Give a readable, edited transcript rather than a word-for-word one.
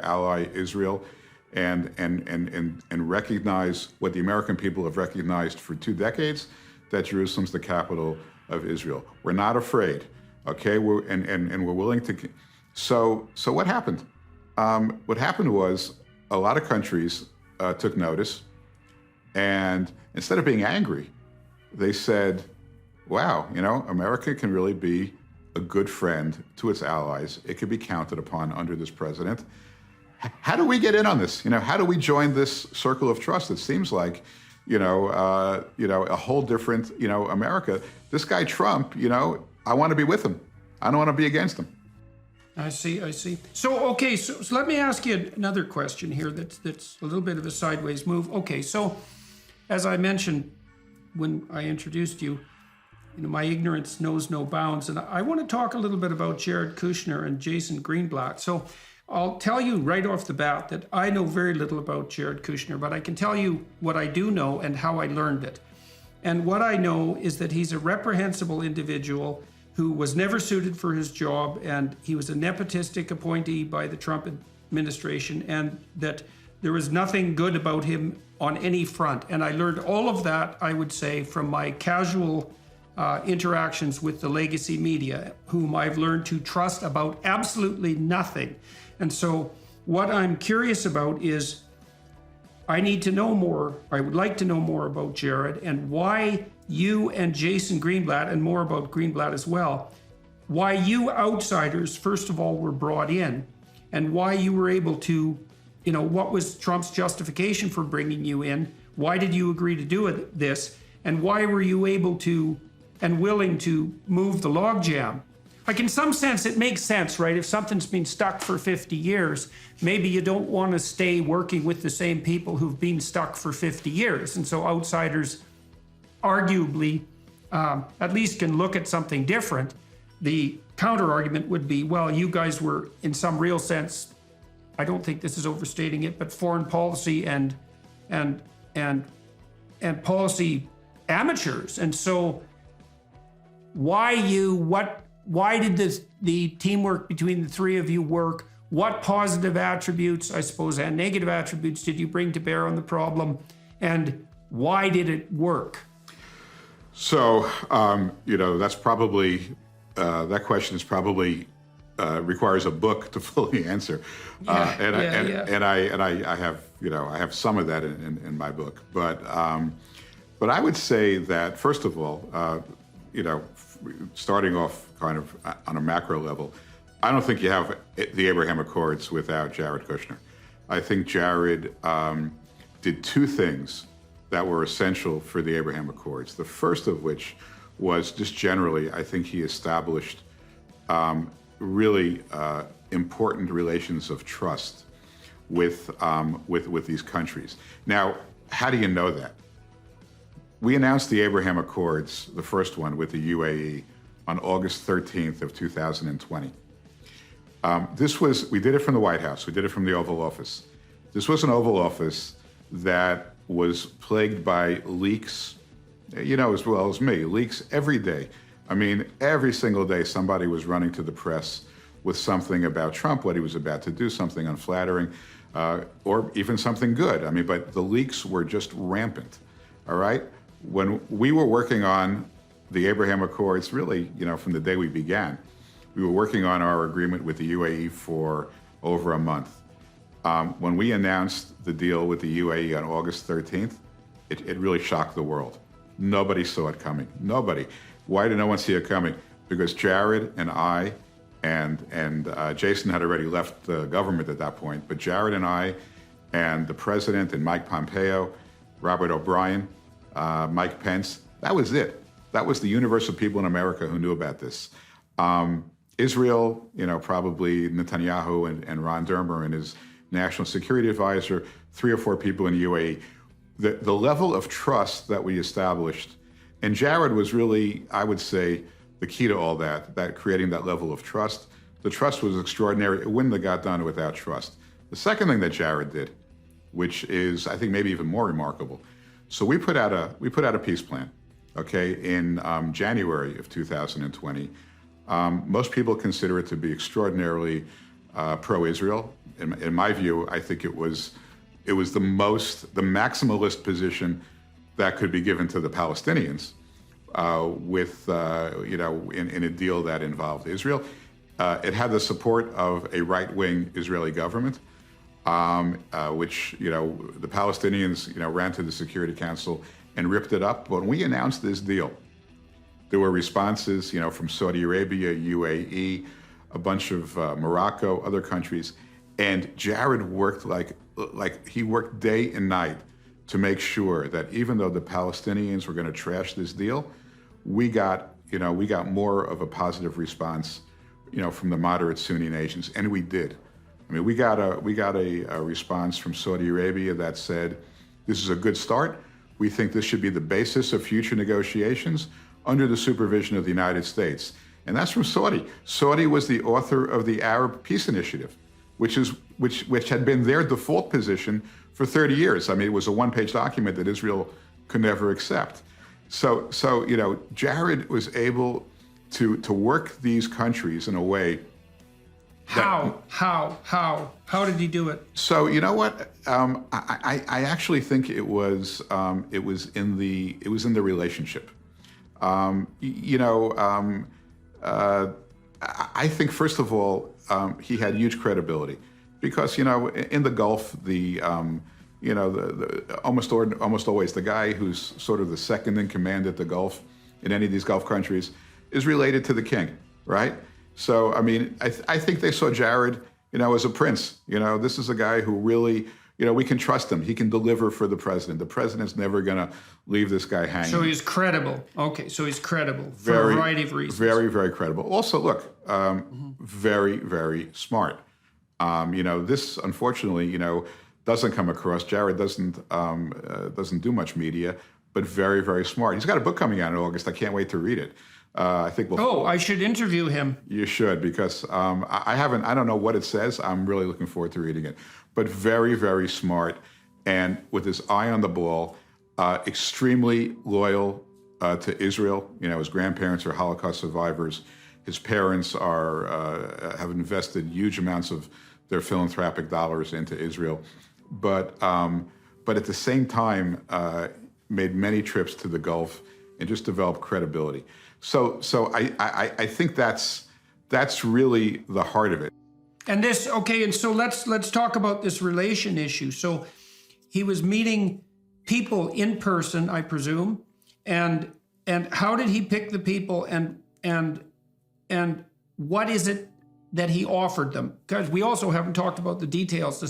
ally Israel and recognize what the American people have recognized for 2 decades, that Jerusalem's the capital of Israel. We're not afraid, okay? We're willing to. So what happened? What happened was a lot of countries took notice, and instead of being angry, they said, wow, America can really be a good friend to its allies. It can be counted upon under this president. How do we get in on this? How do we join this circle of trust? It seems like, a whole different, America. This guy Trump, I want to be with him. I don't want to be against him. I see. So let me ask you another question here that's a little bit of a sideways move. Okay, so as I mentioned when I introduced you, my ignorance knows no bounds, and I want to talk a little bit about Jared Kushner and Jason Greenblatt. So I'll tell you right off the bat that I know very little about Jared Kushner, but I can tell you what I do know and how I learned it. And what I know is that he's a reprehensible individual who was never suited for his job, and he was a nepotistic appointee by the Trump administration, and that there was nothing good about him on any front. And I learned all of that, I would say, from my casual interactions with the legacy media, whom I've learned to trust about absolutely nothing. And so what I'm curious about is, I need to know more. I would like to know more about Jared and why you and Jason Greenblatt, and more about Greenblatt as well, why you outsiders, first of all, were brought in, and why you were able to, what was Trump's justification for bringing you in? Why did you agree to do this? And why were you able to and willing to move the logjam? Like, in some sense, it makes sense, right? If something's been stuck for 50 years, maybe you don't want to stay working with the same people who've been stuck for 50 years. And so outsiders arguably at least can look at something different. The counter argument would be, well, you guys were, in some real sense, I don't think this is overstating it, but foreign policy and policy amateurs. And so why did the teamwork between the three of you work? What positive attributes, I suppose, and negative attributes did you bring to bear on the problem? And why did it work? So, that's probably, that question is probably requires a book to fully answer. And I have some of that in my book. But I would say that, first of all, starting off kind of on a macro level, I don't think you have the Abraham Accords without Jared Kushner. I think Jared did 2 things that were essential for the Abraham Accords. The first of which was, just generally, I think he established really important relations of trust with these countries. Now, how do you know that? We announced the Abraham Accords, the first one with the UAE, on August 13th of 2020. We did it from the White House. We did it from the Oval Office. This was an Oval Office that was plagued by leaks, as well as me, leaks every day. I mean, every single day somebody was running to the press with something about Trump, what he was about to do, something unflattering, or even something good. I mean, but the leaks were just rampant, all right? When we were working on the Abraham Accords, really, from the day we began, we were working on our agreement with the UAE for over a month. When we announced the deal with the UAE on August 13th, it really shocked the world. Nobody saw it coming. Nobody. Why did no one see it coming? Because Jared and I and Jason had already left the government at that point, but Jared and I and the president and Mike Pompeo, Robert O'Brien, Mike Pence, that was it. That was the universe of people in America who knew about this. Israel, probably Netanyahu and Ron Dermer and his national security advisor, 3 or 4 people in the UAE. The level of trust that we established, and Jared was really, I would say, the key to all that creating that level of trust. The trust was extraordinary. It wouldn't have got done without trust. The second thing that Jared did, which is, I think, maybe even more remarkable. So we put out a peace plan, okay, in January of 2020. Most people consider it to be extraordinarily pro-Israel. in my view, I think it was the maximalist position that could be given to the Palestinians in a deal that involved Israel. It had the support of a right-wing Israeli government, which the Palestinians ran to the Security Council and ripped it up. When we announced this deal, there were responses, from Saudi Arabia, UAE, a bunch of Morocco, other countries, and Jared worked like he worked day and night to make sure that even though the Palestinians were going to trash this deal, we got more of a positive response, from the moderate Sunni nations, and we did. I mean, we got a response from Saudi Arabia that said, this is a good start. We think this should be the basis of future negotiations under the supervision of the United States. And that's from Saudi. Saudi was the author of the Arab Peace Initiative, which had been their default position for 30 years. I mean, it was a one-page document that Israel could never accept. So Jared was able to work these countries in a way. How did he do it? So you know what? I actually think it was in the relationship. I think first of all he had huge credibility because in the Gulf almost always the guy who's sort of the second in command at the Gulf in any of these Gulf countries is related to the king, right? So, I mean, I think they saw Jared, as a prince. This is a guy who really, we can trust him. He can deliver for the president. The president's never going to leave this guy hanging. So he's credible. Okay, so he's credible for a variety of reasons. Very, very credible. Also, look, very, very smart. This, unfortunately, doesn't come across. Jared doesn't do much media, but very, very smart. He's got a book coming out in August. I can't wait to read it. I think I should interview him. You should, because I don't know what it says. I'm really looking forward to reading it. But very, very smart, and with his eye on the ball, extremely loyal to Israel. His grandparents are Holocaust survivors. His parents have invested huge amounts of their philanthropic dollars into Israel, but at the same time made many trips to the Gulf and just developed credibility. So I think that's really the heart of it. And so let's talk about this relation issue. So he was meeting people in person, I presume, and how did he pick the people, and what is it that he offered them? Because we also haven't talked about the details, the